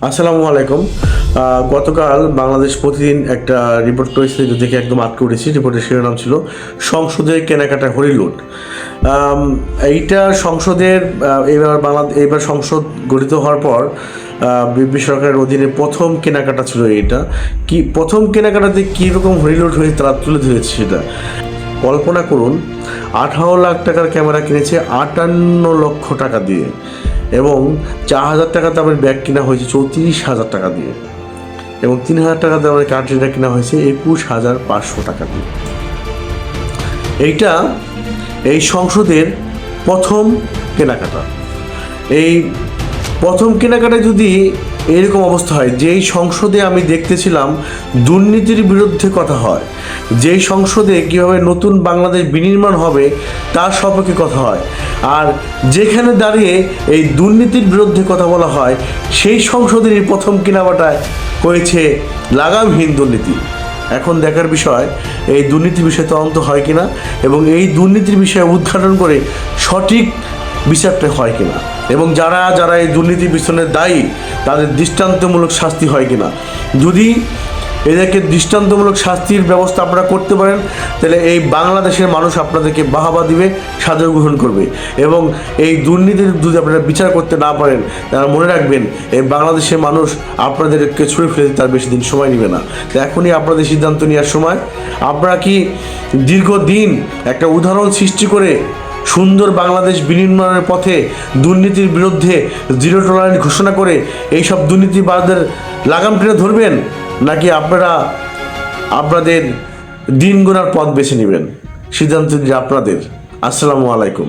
আসসালামু আলাইকুম। গতকাল বাংলাদেশ প্রতিদিন একটা রিপোর্ট করেছিল, যে দেখে একদম আটকে উঠেছি। রিপোর্টের শিরোনাম ছিল সংসদে কেনাকাটা হরিলুট। এইটা সংসদের এইবার সংসদ গঠিত হওয়ার পর বিএনপি সরকারের অধীনে প্রথম কেনাকাটা ছিল। এইটা কি প্রথম কেনাকাটাতে কীরকম হরিলুট হয়েছে তারা তুলে ধরেছে সেটা। কল্পনা করুন, 18 লাখ টাকার ক্যামেরা কিনেছে 58 লক্ষ টাকা দিয়ে, এবং 4,000 টাকা দামের ব্যাগ কেনা হয়েছে 34,000 টাকা দিয়ে, এবং 3,000 টাকা দামের কার্টরিনা কেনা হয়েছে 21,500 টাকা দিয়ে। এইটা এই সংসদের প্রথম কেনাকাটা। এই প্রথম কেনাকাটায় যদি এরকম অবস্থা হয়, যেই সংসদে আমি দেখতেছিলাম দুর্নীতির বিরুদ্ধে কথা হয়, যেই সংসদে কীভাবে নতুন বাংলাদেশ বিনির্মাণ হবে তার সপক্ষে কথা হয়, আর যেখানে দাঁড়িয়ে এই দুর্নীতির বিরুদ্ধে কথা বলা হয়, সেই সংসদেরই প্রথম কেনাকাটায় হয়েছে লাগামহীন দুর্নীতি। এখন দেখার বিষয় এই দুর্নীতির বিষয়ে তদন্ত হয় কিনা, এবং এই দুর্নীতির বিষয়ে উদ্ঘাটন করে সঠিক বিচারটা হয় কিনা, এবং যারা যারা এই দুর্নীতির পিছনে দায়ী তাদের দৃষ্টান্তমূলক শাস্তি হয় কিনা। যদি এদেরকে দৃষ্টান্তমূলক শাস্তির ব্যবস্থা আপনারা করতে পারেন, তাহলে এই বাংলাদেশের মানুষ আপনাদেরকে বাহবা দিবে, সাদর গ্রহণ করবে। এবং এই দুর্নীতির যদি আপনারা বিচার করতে না পারেন, তারা মনে রাখবেন এই বাংলাদেশের মানুষ আপনাদেরকে ছুঁড়ে ফেলে তার বেশি দিন সময় নেবে না। তো এখনই আপনাদের সিদ্ধান্ত নেওয়ার সময়। আপনারা কি দীর্ঘদিন একটা উদাহরণ সৃষ্টি করে সুন্দর বাংলাদেশ বিনির্মাণের পথে দুর্নীতির বিরুদ্ধে জিরো টলারেন্স ঘোষণা করে এইসব দুর্নীতিবাজদের লাগাম টেনে ধরবেন, নাকি আপনারা আপনাদের দিন গোনার পথ বেছে নেবেন? সিদ্ধান্ত আপনাদের। আসসালামু আলাইকুম।